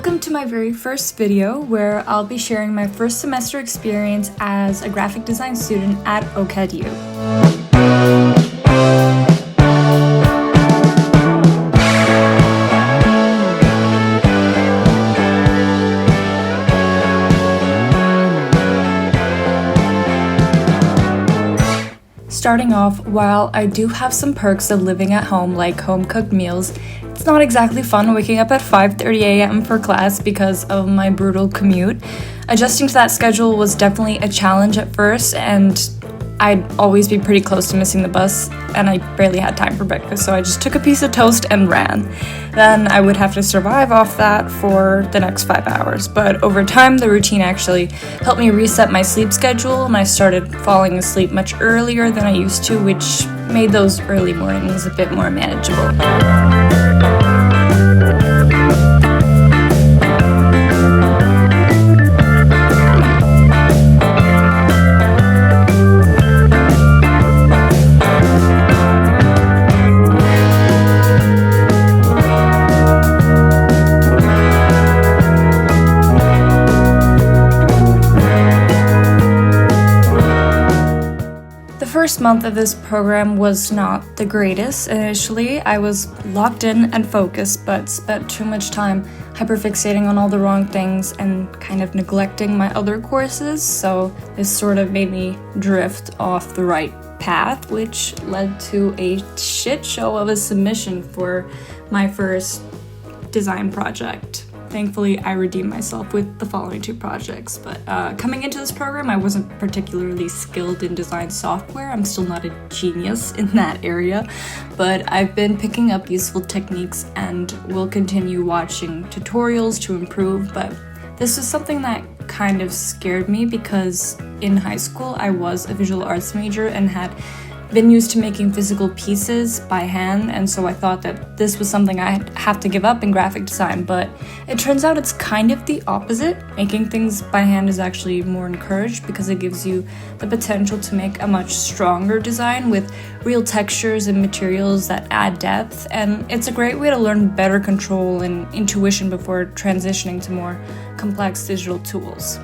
Welcome to my very first video where I'll be sharing my first semester experience as a graphic design student at OCAD U. Starting off, while I do have some perks of living at home like home-cooked meals, it's not exactly fun waking up at 5:30 a.m. for class because of my brutal commute. Adjusting to that schedule was definitely a challenge at first, and I'd always be pretty close to missing the bus, and I barely had time for breakfast, so I just took a piece of toast and ran. Then I would have to survive off that for the next 5 hours, but over time the routine actually helped me reset my sleep schedule, and I started falling asleep much earlier than I used to, which made those early mornings a bit more manageable. The first month of this program was not the greatest. Initially, I was locked in and focused, but spent too much time hyperfixating on all the wrong things and kind of neglecting my other courses, so this sort of made me drift off the right path, which led to a shit show of a submission for my first design project. Thankfully, I redeemed myself with the following 2 projects, but coming into this program, I wasn't particularly skilled in design software. I'm still not a genius in that area, but I've been picking up useful techniques and will continue watching tutorials to improve, but this was something that kind of scared me because in high school, I was a visual arts major and had been used to making physical pieces by hand, and so I thought that this was something I'd have to give up in graphic design, but it turns out it's kind of the opposite. Making things by hand is actually more encouraged because it gives you the potential to make a much stronger design with real textures and materials that add depth, and it's a great way to learn better control and intuition before transitioning to more complex digital tools.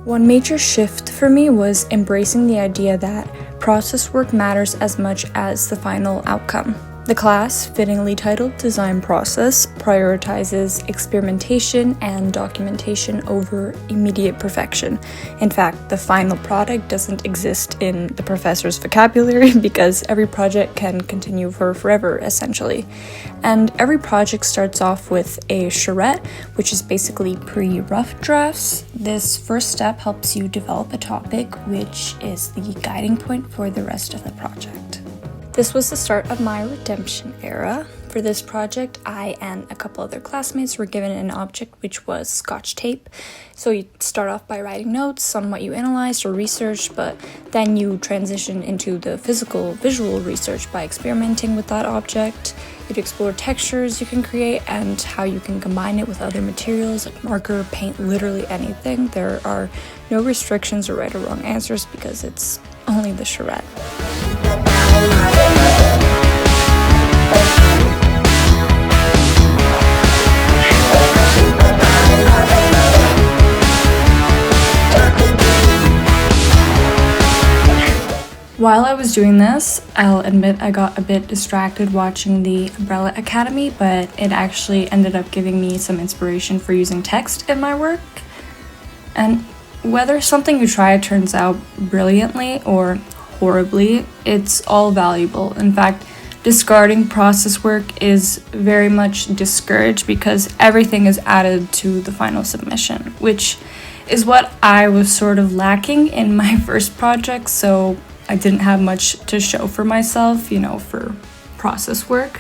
One major shift for me was embracing the idea that process work matters as much as the final outcome. The class, fittingly titled Design Process, prioritizes experimentation and documentation over immediate perfection. In fact, the final product doesn't exist in the professor's vocabulary because every project can continue for forever, essentially. And every project starts off with a charrette, which is basically pre-rough drafts. This first step helps you develop a topic, which is the guiding point for the rest of the project. This was the start of my redemption era. For this project, I and a couple other classmates were given an object which was Scotch tape. So you start off by writing notes on what you analyzed or researched, but then you transition into the visual research by experimenting with that object. You'd explore textures you can create and how you can combine it with other materials like marker, paint, literally anything. There are no restrictions or right or wrong answers because it's only the charrette. While I was doing this, I'll admit I got a bit distracted watching the Umbrella Academy, but it actually ended up giving me some inspiration for using text in my work. And whether something you try turns out brilliantly or horribly, it's all valuable. In fact, discarding process work is very much discouraged because everything is added to the final submission, which is what I was sort of lacking in my first project, so I didn't have much to show for myself, for process work.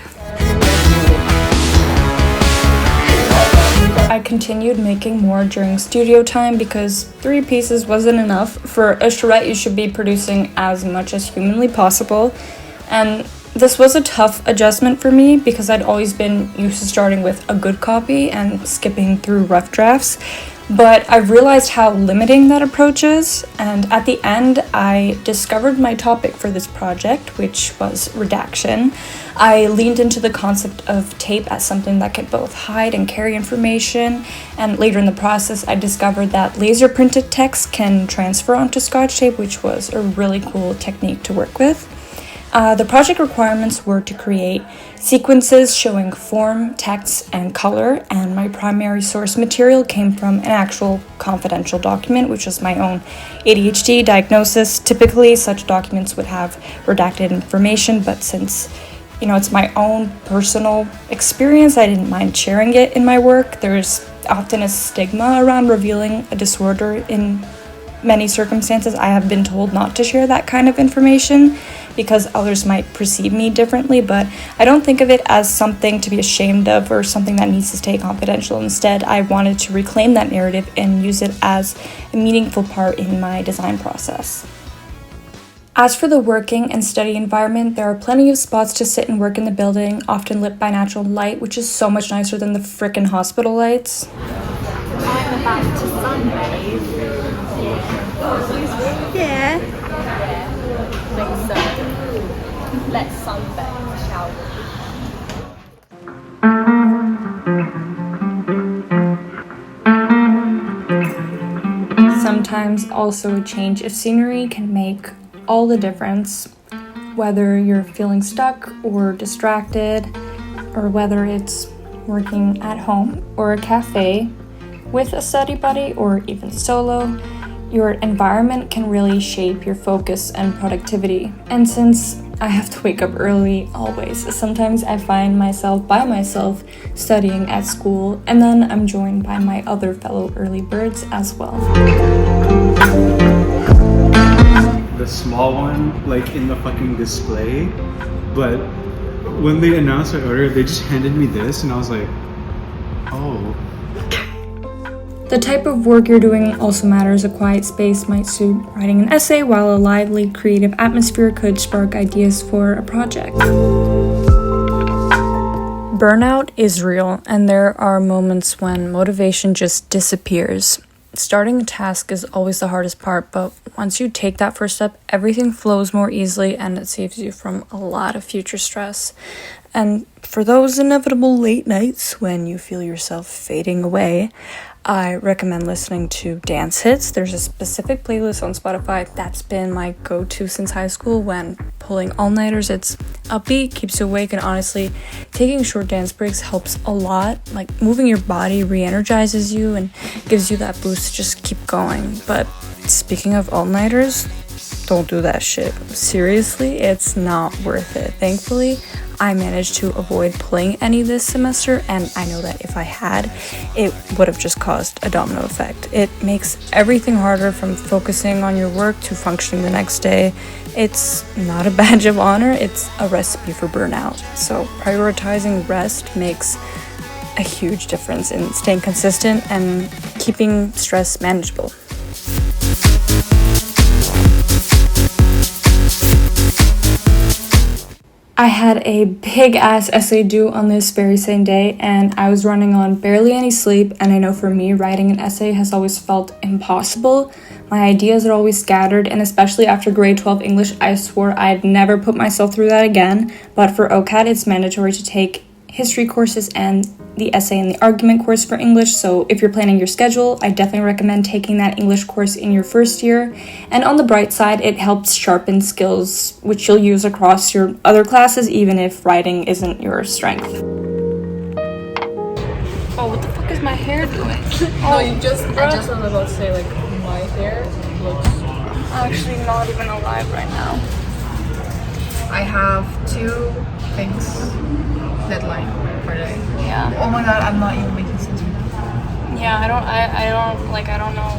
I continued making more during studio time because 3 pieces wasn't enough. For a charrette, you should be producing as much as humanly possible. And this was a tough adjustment for me because I'd always been used to starting with a good copy and skipping through rough drafts. But I've realized how limiting that approach is, and at the end, I discovered my topic for this project, which was redaction. I leaned into the concept of tape as something that could both hide and carry information, and later in the process, I discovered that laser printed text can transfer onto Scotch tape, which was a really cool technique to work with. The project requirements were to create sequences showing form, text, and color, and my primary source material came from an actual confidential document, which was my own ADHD diagnosis. Typically, such documents would have redacted information, but since it's my own personal experience, I didn't mind sharing it in my work. There's often a stigma around revealing a disorder in many circumstances. I have been told not to share that kind of information because others might perceive me differently, but I don't think of it as something to be ashamed of or something that needs to stay confidential. Instead, I wanted to reclaim that narrative and use it as a meaningful part in my design process. As for the working and study environment, there are plenty of spots to sit and work in the building, often lit by natural light, which is so much nicer than the frickin' hospital lights. I'm about to sunbathe. Yeah. So, let's sunbathe, shall we? Sometimes also a change of scenery can make all the difference, whether you're feeling stuck or distracted, or whether it's working at home or a cafe with a study buddy or even solo. Your environment can really shape your focus and productivity. And since I have to wake up early always, sometimes I find myself by myself studying at school, and then I'm joined by my other fellow early birds as well. The small one, like in the fucking display, but when they announced my order, they just handed me this, and I was like, oh. The type of work you're doing also matters. A quiet space might suit writing an essay, while a lively, creative atmosphere could spark ideas for a project. Burnout is real, and there are moments when motivation just disappears. Starting a task is always the hardest part, but once you take that first step, everything flows more easily and it saves you from a lot of future stress. And for those inevitable late nights when you feel yourself fading away, I recommend listening to dance hits. There's a specific playlist on Spotify that's been my go-to since high school when pulling all-nighters. It's upbeat, keeps you awake, and honestly, taking short dance breaks helps a lot. Like, moving your body re-energizes you and gives you that boost to just keep going. But speaking of all-nighters, don't do that shit. Seriously, it's not worth it. Thankfully, I managed to avoid pulling any this semester, and I know that if I had, it would have just caused a domino effect. It makes everything harder, from focusing on your work to functioning the next day. It's not a badge of honor, it's a recipe for burnout. So prioritizing rest makes a huge difference in staying consistent and keeping stress manageable. I had a big ass essay due on this very same day, and I was running on barely any sleep, and I know for me, writing an essay has always felt impossible. My ideas are always scattered, and especially after grade 12 English, I swore I'd never put myself through that again. But for OCAD, it's mandatory to take history courses and the essay and the argument course for English, so if you're planning your schedule, I definitely recommend taking that English course in your first year. And on the bright side, it helps sharpen skills which you'll use across your other classes, even if writing isn't your strength. Oh, what the fuck is my hair doing? No, I just was about to say, like, my hair looks... I'm actually not even alive right now. I have 2 things deadline for today. Yeah. Oh my god, I'm not even making sense right now. Yeah, I don't know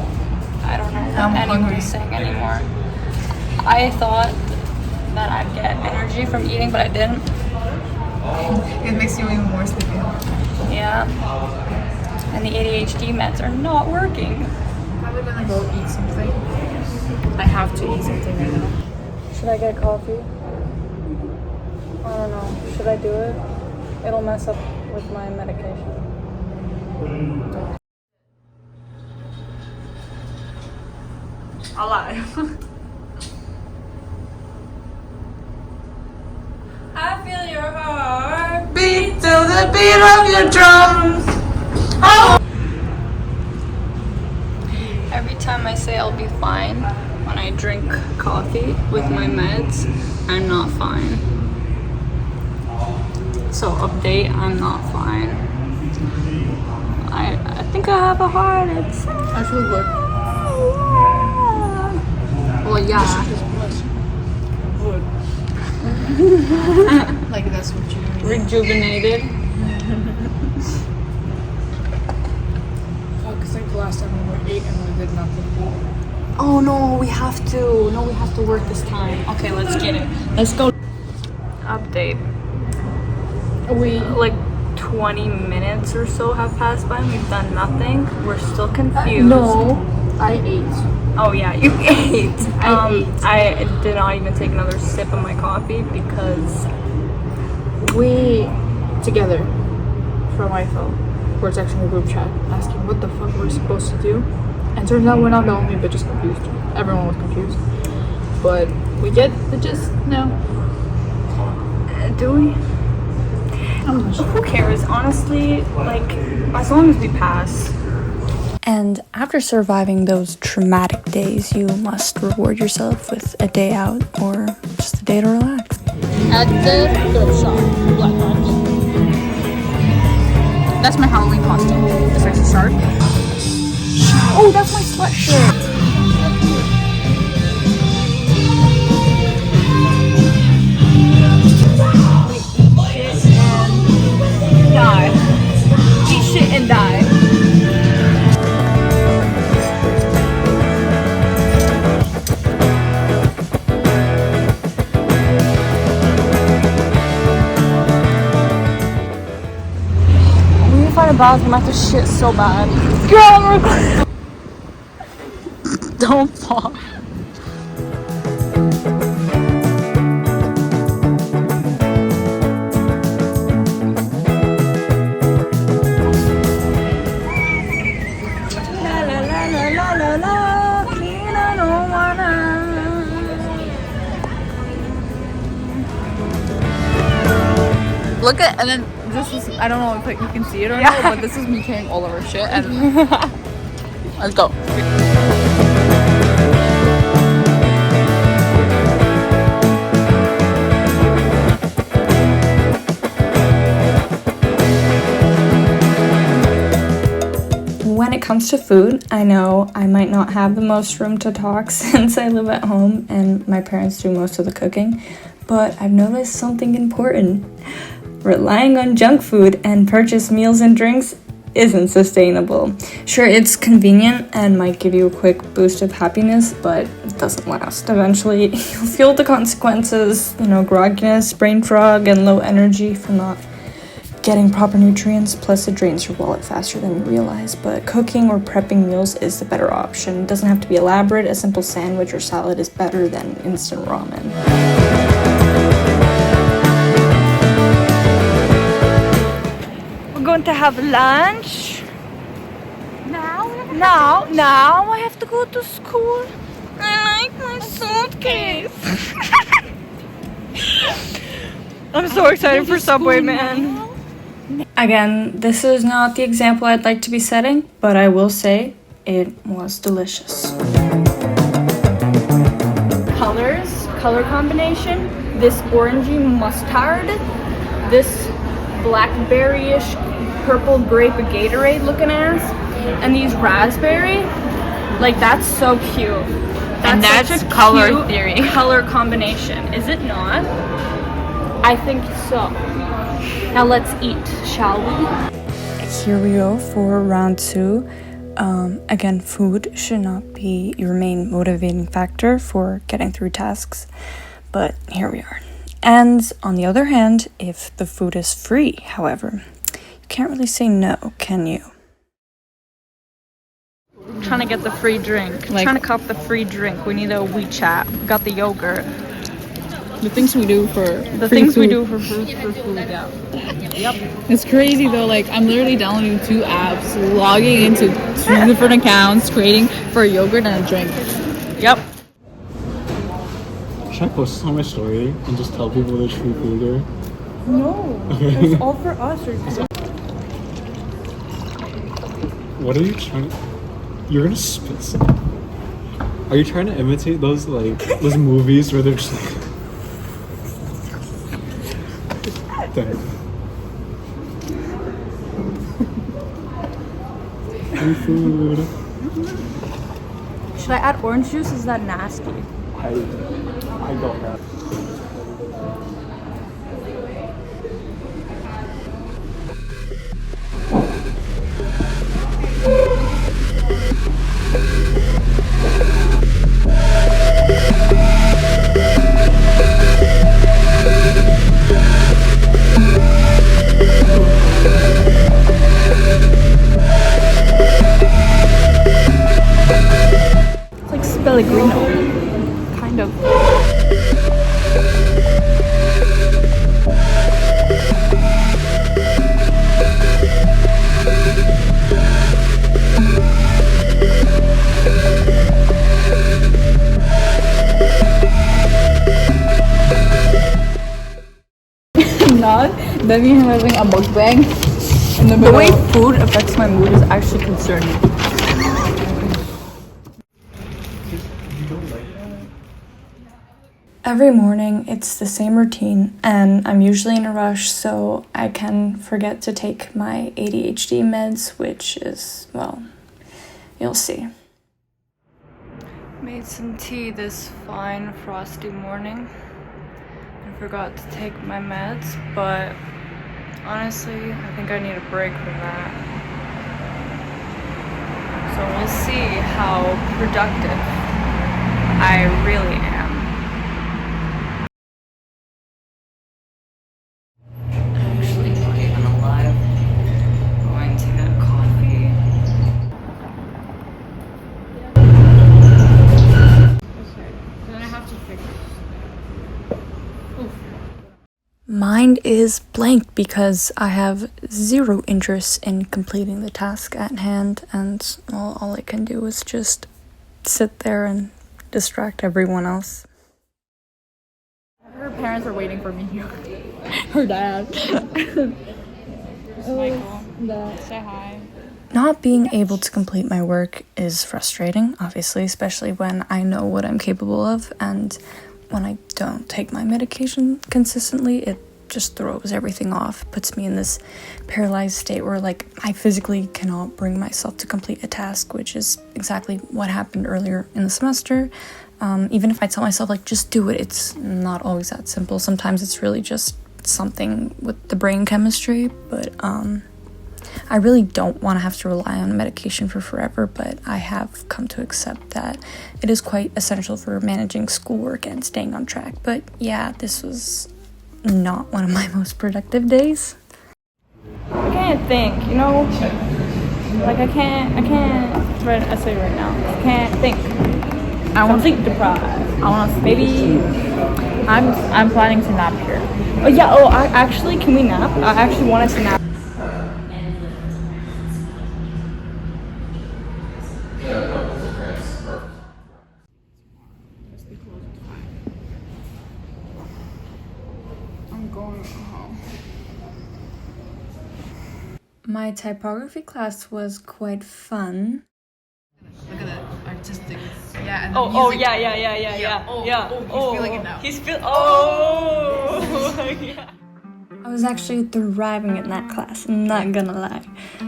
what I'm anyone's hungry. saying anymore. I thought that I'd get energy from eating, but I didn't. It makes you even more sleepy. Yeah. And the ADHD meds are not working. Probably gonna go eat something. I have to eat something right now. Should I get coffee? I don't know. Should I do it? It'll mess up with my medication. Alive. I feel your heart beat to the beat of your drums. Oh. Every time I say I'll be fine, when I drink coffee with my meds, I'm not fine. So update, I'm not fine. I think I have a heart. It's I feel good. well, yeah. Like that's what you mean. Rejuvenated. Oh, cause like the last time we were 8 and we did nothing. Oh no, we have to. No, we have to work this time. Okay, let's get it. Let's go. Update. We Like 20 minutes or so have passed by and we've done nothing. We're still confused. no, I ate. Oh yeah, you ate. I ate. I did not even take another sip of my coffee because We together from my phone. We're texting a group chat asking what the fuck we're supposed to do. And turns out we're not the only bitches confused. Everyone was confused. But we get the gist now. do we? I'm not sure. Who cares? Honestly, like as long as we pass. And after surviving those traumatic days, you must reward yourself with a day out or just a day to relax. At the thrift shop, Black Times. That's my Halloween costume. It's actually shark. Oh, that's my sweatshirt. Die. Eat shit and die. We need to find a bathroom. I have to shit so bad. Girl, I'm don't fall. Look at, and then this is, I don't know if you can see it or not, but this is me carrying all of our shit. And let's go. When it comes to food, I know I might not have the most room to talk since I live at home and my parents do most of the cooking, but I've noticed something important. Relying on junk food and purchased meals and drinks isn't sustainable. Sure, it's convenient and might give you a quick boost of happiness, but it doesn't last. Eventually, you'll feel the consequences, grogginess, brain fog, and low energy from not getting proper nutrients, plus it drains your wallet faster than you realize. But cooking or prepping meals is the better option. It doesn't have to be elaborate. A simple sandwich or salad is better than instant ramen. We're going to have lunch. Now I have to go to school. I like my suitcase. I'm so excited for Subway, man. Again, this is not the example I'd like to be setting, but I will say it was delicious. Color combination, this orangey mustard, this blackberry-ish purple grape Gatorade looking ass, and these raspberry, like that's so cute. That's such a color cute theory. Color combination, is it not? I think so. Now let's eat, shall we? Here we go for round 2. Again, food should not be your main motivating factor for getting through tasks, but here we are. And on the other hand, if the food is free, however, you can't really say no, can you? Trying to get the free drink. Trying to cop the free drink. We need a WeChat. Got the yogurt. The things we do for food, yeah. Yep. It's crazy though, like I'm literally downloading 2 apps, logging into 2 different accounts, creating for a yogurt and a drink. Yep. Should I post this on my story and just tell people the true cougar? No. It's all for us. What are you trying to... You're gonna spit something. Are you trying to imitate those, like, those movies where they're just like... There. Free food. Should I add orange juice? Is that nasty? I don't know. It's like Pellegrino. Kind of. Not that me having a mukbang in the middle. The way food affects my mood is actually concerning. Every morning, it's the same routine, and I'm usually in a rush, so I can forget to take my ADHD meds, which is, well, you'll see. Made some tea this fine, frosty morning. I forgot to take my meds, but honestly, I think I need a break from that. So we'll see how productive I really am. Actually, not even alive. Going to get coffee. Okay. Then I have to fix it. Mind is blank because I have zero interest in completing the task at hand, and all I can do is just sit there and distract everyone else. Her parents are waiting for me. Her dad. Michael. Say hi. Not being able to complete my work is frustrating, obviously, especially when I know what I'm capable of, and when I don't take my medication consistently, it just throws everything off, puts me in this paralyzed state where, like, I physically cannot bring myself to complete a task, which is exactly what happened earlier in the semester. Even if I tell myself, like, just do it, it's not always that simple. Sometimes it's really just something with the brain chemistry, but I really don't want to have to rely on medication for forever, but I have come to accept that it is quite essential for managing schoolwork and staying on track. But yeah, this was not one of my most productive days. I can't think, you know? Like, I can't write an essay right now. I can't think. I want to sleep deprived. I want to, maybe, I'm planning to nap here. Oh yeah, actually, can we nap? I actually wanted to nap. My typography class was quite fun. Look at that artistic. Yeah. And Oh, music. yeah. Oh, he's feeling it now. Yeah. I was actually thriving in that class, not gonna lie.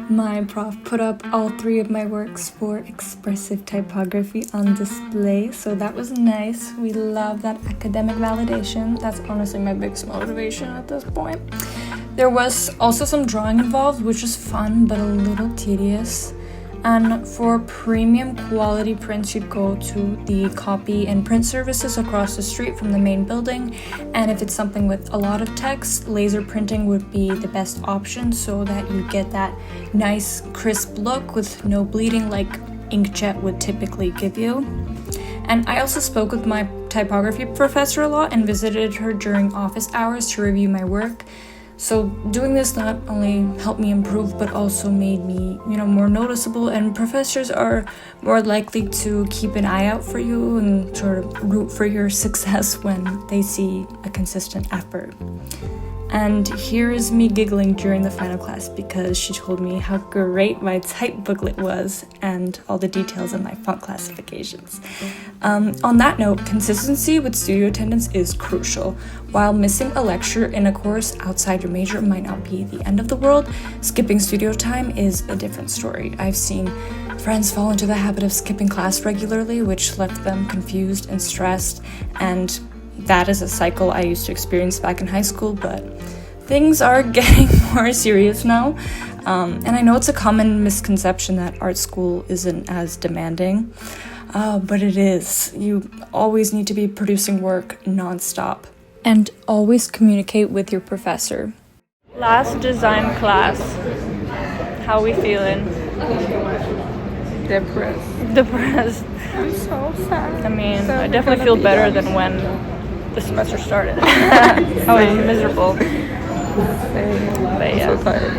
My prof put up all 3 of my works for expressive typography on display, so that was nice. We love that academic validation. That's honestly my biggest motivation at this point. There was also some drawing involved, which was fun but a little tedious. And for premium quality prints, you'd go to the copy and print services across the street from the main building. And if it's something with a lot of text, laser printing would be the best option so that you get that nice crisp look with no bleeding like inkjet would typically give you. And I also spoke with my typography professor a lot and visited her during office hours to review my work. So doing this not only helped me improve, but also made me, more noticeable, and professors are more likely to keep an eye out for you and sort of root for your success when they see a consistent effort. And here is me giggling during the final class because she told me how great my type booklet was and all the details in my font classifications. On that note, consistency with studio attendance is crucial. While missing a lecture in a course outside your major might not be the end of the world, skipping studio time is a different story. I've seen friends fall into the habit of skipping class regularly, which left them confused and stressed, and that is a cycle I used to experience back in high school, but things are getting more serious now. And I know it's a common misconception that art school isn't as demanding, but it is. You always need to be producing work nonstop. And always communicate with your professor. Last design class. How we feeling? Depressed. I'm so sad. I mean, I definitely feel better than when the semester started. I was miserable. But yeah. I'm so tired.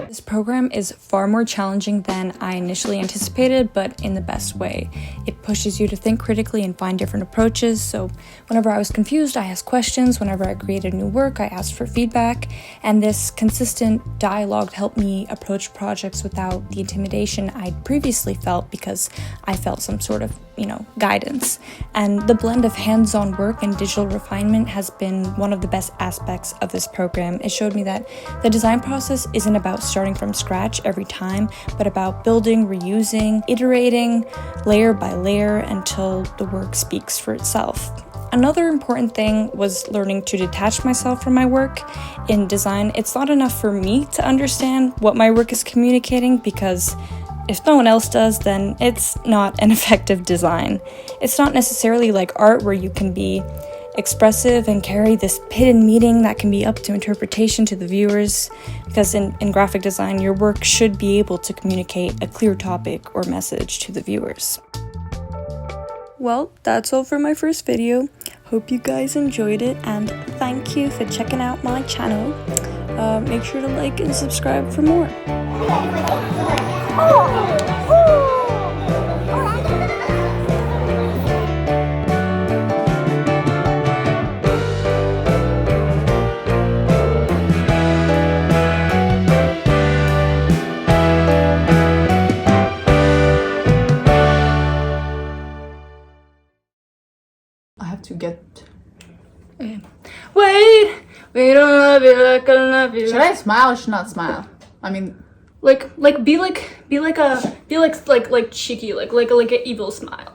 This program is far more challenging than I initially anticipated, but in the best way. It pushes you to think critically and find different approaches. So whenever I was confused, I asked questions. Whenever I created new work, I asked for feedback. And this consistent dialogue helped me approach projects without the intimidation I'd previously felt because I felt some sort of, guidance. And the blend of hands-on work and digital refinement has been one of the best aspects of this program. It showed me that the design process isn't about starting from scratch every time, but about building, reusing, iterating, layer by layer until the work speaks for itself. Another important thing was learning to detach myself from my work. In design, it's not enough for me to understand what my work is communicating because if no one else does, then it's not an effective design. It's not necessarily like art where you can be expressive and carry this hidden meaning that can be up to interpretation to the viewers, because in graphic design, your work should be able to communicate a clear topic or message to the viewers. Well, that's all for my first video. Hope you guys enjoyed it, and thank you for checking out my channel. Make sure to like and subscribe for more. I have to get. Wait, we don't love you like I love you. Should I smile or should not smile? I mean, Be like cheeky, like an evil smile.